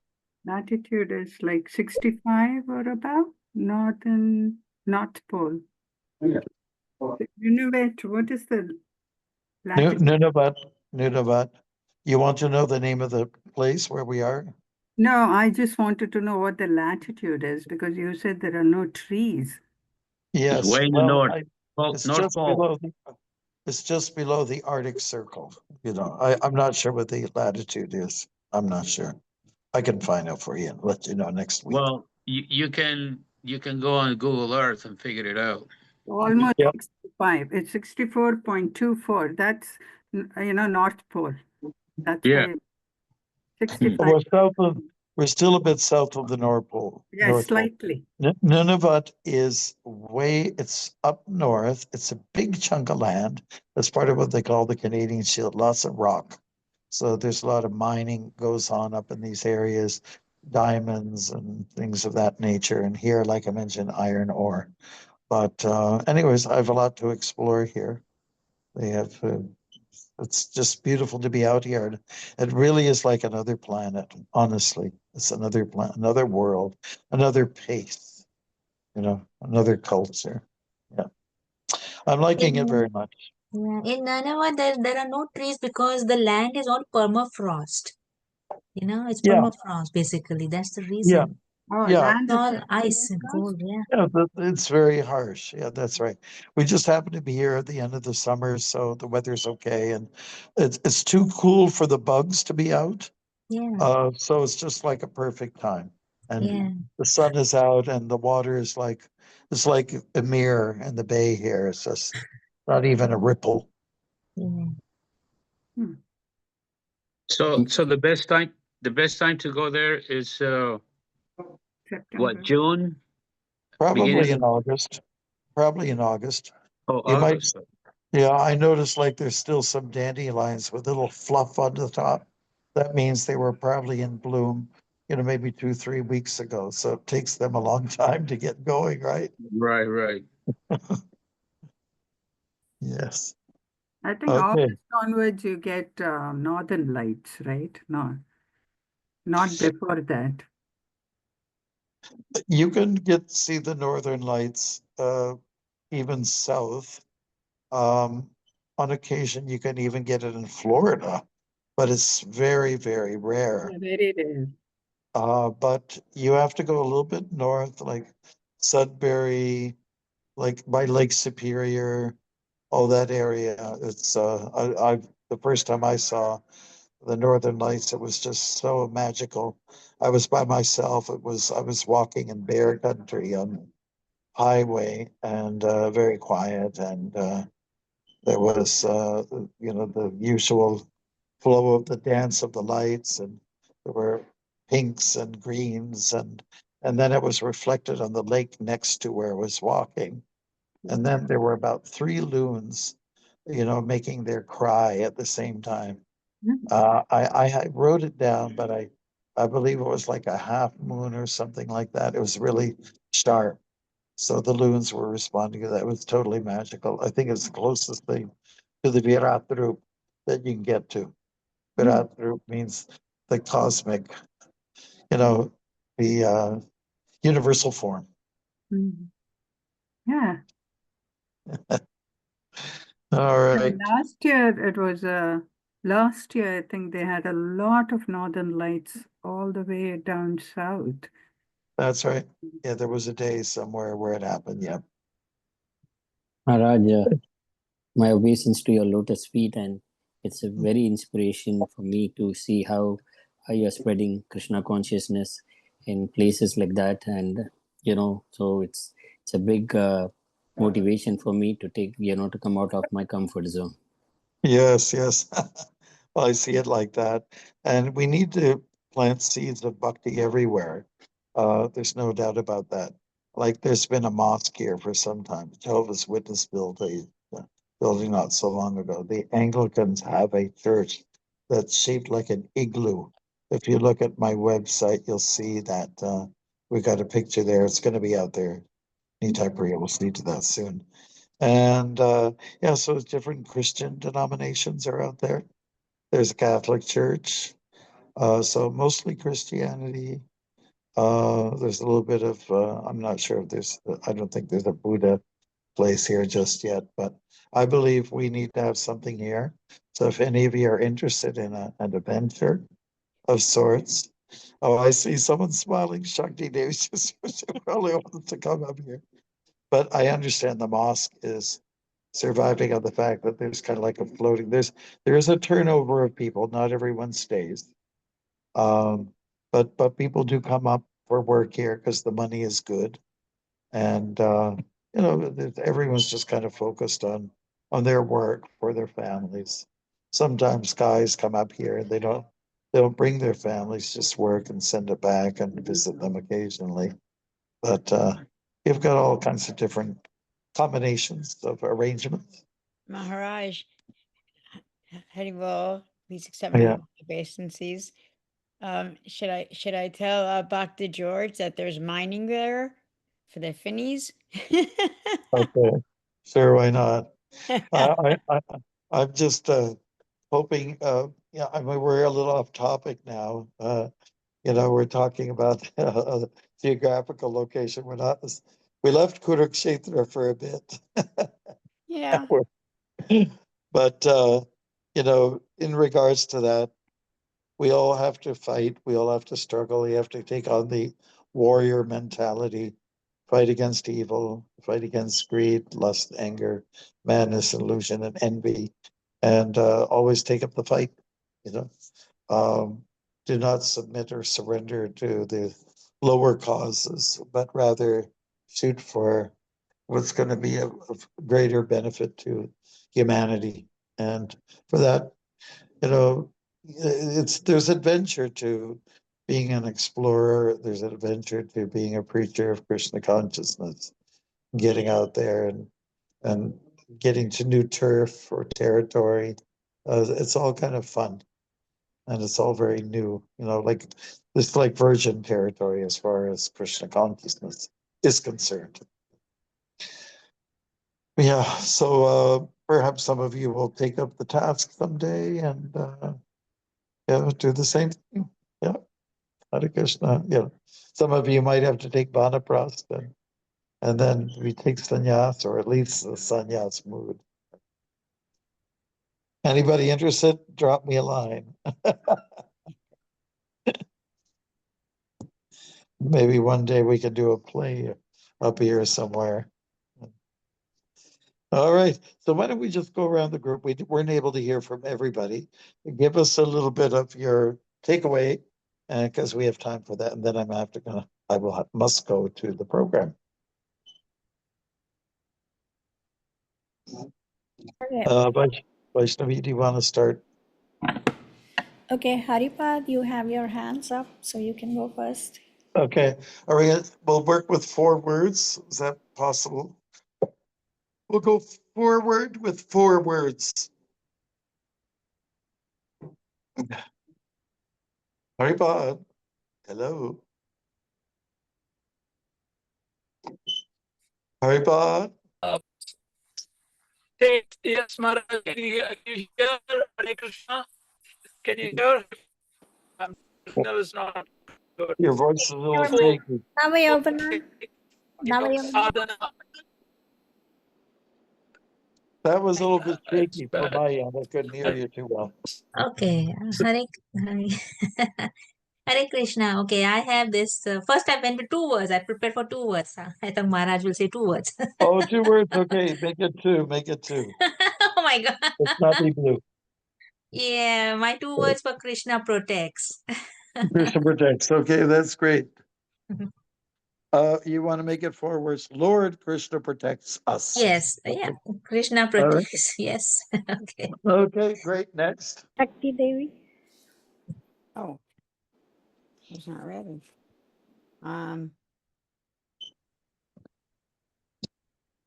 Latitude is like 65 or above, North Pole. Yeah. Nunavut, what is the latitude? Nunavut. You want to know the name of the place where we are? No, I just wanted to know what the latitude is because you said there are no trees. Yes. It's way in the north. It's just below the Arctic Circle. I'm not sure what the latitude is. I'm not sure. I can find out for you and let you know next week. Well, you can go on Google Earth and figure it out. Almost 65. It's 64.24. That's North Pole. That's why 65. We're We're still a bit south of the North Pole. Yeah, North Pole. slightly. Nunavut is it's up north. It's a big chunk of land. That's part of what they call the Canadian Shield, lots of rock. So there's a lot of mining goes on up in these areas, diamonds and things of that nature. And here, like I mentioned, iron ore. But anyways, I have a lot to explore here. They have, it's just beautiful to be out here. It really is like another planet, honestly. It's another planet, another world, another pace, another culture. Yeah. I'm liking it very much. Yeah, in Nanawa, there are no trees because the land is all permafrost. It's Yeah. permafrost basically. That's the Yeah. reason. Oh, Yeah. land It's is all ice and permafrost? cold. Yeah. Yeah, it's very harsh. Yeah, that's right. We just happen to be here at the end of the summer, so the weather's okay, and it's too cool for the bugs to be out. Yeah. So it's just like a perfect time. And Yeah. the sun is out and the water is it's like a mirror in the bay here. It's just not even a ripple. Yeah. So the best time to go there is what, June? Probably Beginning in of August. Probably in August. oh You might, August. yeah, I noticed like there's still some dandelions with little fluff on the top. That means they were probably in bloom, maybe 2, 3 weeks ago. So it takes them a long time to get going, right? Right. Yes. I think Okay. August onwards you get northern lights, right? No, not before that. You can see the northern lights even south. On occasion, you can even get it in Florida, but it's very, very rare. Yeah, very rare. But you have to go a little bit north, like Sudbury, like by Lake Superior, all that area. It's the first time I saw the Northern Lights, it was just so magical. I was by myself. I was walking in bear country on highway and very quiet, and there was the usual flow of the dance of the lights, and there were pinks and greens, and then it was reflected on the lake next to where I was walking. And then there were about 3 loons, making their cry at the same time. I wrote it down, but I believe it was like a half moon or something like that. It was really sharp. So the loons were responding to that. It was totally magical. I think it's the closest thing to the Viratrup that you can get to. Viratrup means the cosmic, the universal form. Yeah. All right. And last year I think they had a lot of northern lights all the way down south. That's right. Yeah, there was a day somewhere where it happened. Yeah. Maharaj, my obeisance to your lotus feet, and it's a very inspiration for me to see how you are spreading Krishna consciousness in places like that, and so it's a big motivation for me to to come out of my comfort zone. Yes. Well, I see it like that. And we need to plant seeds of bhakti everywhere. There's no doubt about that. Like there's been a mosque here for some time. Jehovah's Witness built a building not so long ago. The Anglicans have a church that's shaped like an igloo. If you look at my website, you'll see that we got a picture there. It's going to be out there. Nitai Priya will see to that soon. And yeah, so different Christian denominations are out there. There's a Catholic Church, so mostly Christianity. There's a little bit of, I'm not sure if I don't think there's a Buddha place here just yet, but I believe we need to have something here. So if any of you are interested in an adventure of sorts, oh, I see someone smiling. Shakti Devi just probably wants to come up here. But I understand the mosque is surviving on the fact that there's kind of like a floating, there is a turnover of people. Not everyone stays. But people do come up for work here because the money is good. And everyone's just kind of focused on their work for their families. Sometimes guys come up here and they don't They don't bring their families, just work and send it back and visit them occasionally. But you've got all kinds of different combinations of arrangements. Maharaj, Haribol, please accept my Yeah. obeisances. Should I tell Bhakti George that there's mining there for the Finnies? Okay. Sure, why not? I'm just hoping, yeah, I mean, we're a little off topic now. We're talking about geographical location. We left Kurukshetra for a bit. Yeah. But, in regards to that, we all have to fight. We all have to struggle. We have to take on the warrior mentality, fight against evil, fight against greed, lust, anger, madness, illusion, and envy, and always take up the fight. Do not submit or surrender to the lower causes, but rather shoot for what's going to be of greater benefit to humanity. And for that, there's adventure to being an explorer. There's an adventure to being a preacher of Krishna consciousness, getting out there and getting to new turf or territory. It's all kind of fun, and it's all very new. It's like virgin territory as far as Krishna consciousness is concerned. Yeah, so perhaps some of you will take up the task someday and do the same thing. Yeah, Hare Krishna. Some of you might have to take Vanaprastha, and then we take sannyas, or at least the sannyas mood. Anybody interested? Drop me a line. Maybe one day we can do a play up here somewhere. All right. So why don't we just go around the group? We weren't able to hear from everybody. Give us a little bit of your takeaway, because we have time for that, and then must go to the program. Okay. Vaishnavi, do you want to start? Okay, Haripad, you have your hands up, so you can go first. Okay. We'll work with 4 words. Is that possible? We'll go forward with 4 words. Haripad, hello. Haripad. Hey, yes, Maharaj, can you hear Hare Krishna? Can you hear? Signal is not good. Your voice is a little So, shaky. sadhana. That was a little bit shaky from my end. I couldn't hear you too well. Okay, Hare Krishna. Okay, I have this. First, I went with 2 words. I prepared for 2 words. I thought Maharaj will say 2 words. Oh, 2 words. Okay, make it 2. Make it 2. Oh my God. It's not be blue. Yeah, my 2 words for Krishna protects. Krishna protects. Okay, that's great. You want to make it 4 words. Lord Krishna protects us. Yes, Okay. yeah. Krishna protects. Yes. Okay. Okay, great. Next. Shakti Devi. Oh, he's not ready.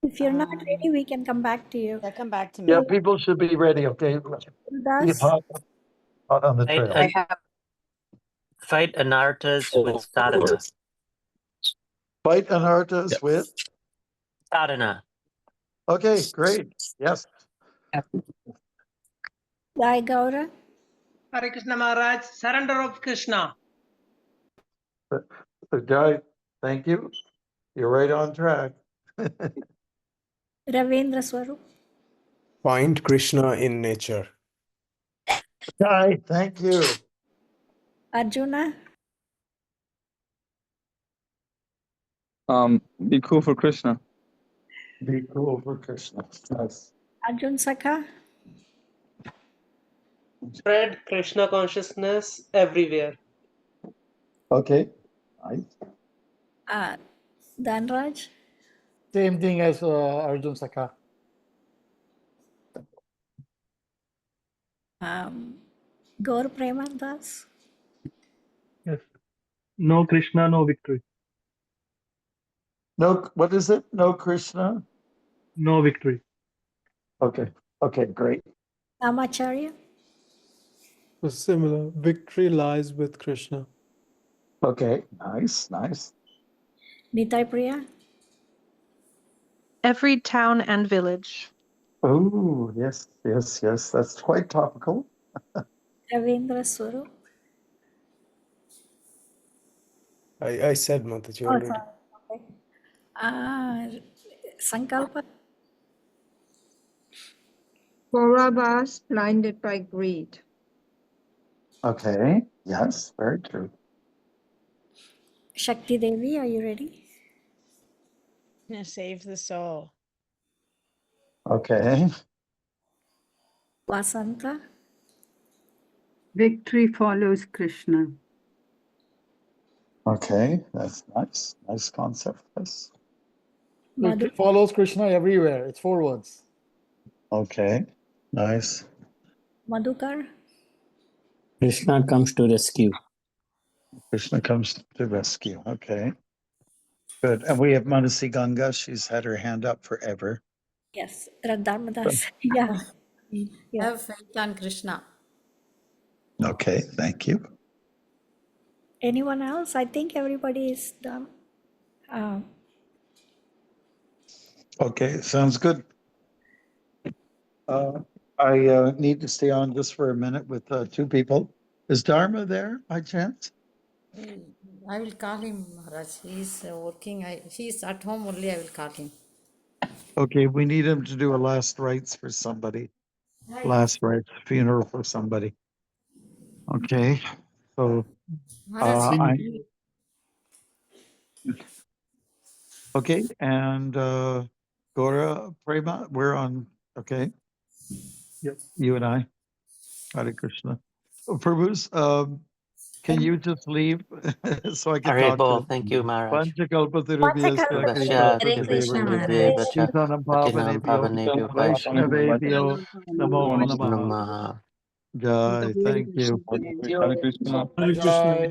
If you're not ready, we can come back to you. Yeah, come back to me. Yeah, people should be ready. Okay. Be hot on the trail. Fight anarthas with sadhana. Fight anarthas with Sadhana. Okay, great. Yes. Jai Gaura. Hare Krishna Maharaj, surrender of Krishna. Jai, thank you. You're right on track. Ravindra Swarup. Find Krishna in nature. Jai, thank you. Arjuna. Be cool for Krishna. Be cool for Krishna. Nice. Arjun Sakha. Spread Krishna consciousness everywhere. Okay. Nice. Dhanraj. Same thing as Arjun Sakha. Gaur Premandas. No Krishna, no victory. No, what is it? No Krishna? No victory. Okay. Okay, great. Namacharya? So similar. Victory lies with Krishna. Okay, nice, nice. Nitai Priya? Every town and village. Oh, yes, yes, yes. That's quite topical. Ravindra Swarup? I said Mataji Oh, already. sorry. Okay. Sankalpa? Kauravas blinded by greed. Okay, yes, very true. Shakti Devi, are you ready? Save the soul. Okay. Vasanta? Victory follows Krishna. Okay, that's nice. Nice concept. Yes. It follows Krishna everywhere. It's 4 words. Okay, nice. Madhukar? Krishna comes to rescue. Krishna comes to rescue. Okay. Good. And we have Manasi Ganga. She's had her hand up forever. Yes, Radharmadas. Yeah. Yeah. Have faith on Krishna. Okay, thank you. Anyone else? I think everybody is done. Okay, sounds good. I need to stay on just for a minute with 2 people. Is Dharma there by chance? I will call him, Maharaj. He's working. He's at home only. I will call him. Okay, we need him to do a last rites for somebody. Last rites funeral for somebody. Okay, so Maharaj, okay, and Gora Prema, we're on. Okay, Yep. you and I. Hare Krishna. Prabhus, can you just leave so I can talk to Haribo, him? thank you, Maharaj. Panchakalpatarubhyascha Vasya kripa Krishna Kripasinubhye Maharaj. Vacha Titanam Patinam Pavanebhyo Pavanebhyo Vaishnavebhyo Namo Namaha. Namaha. Jai, thank you. Hare Krishna. Hare Krishna.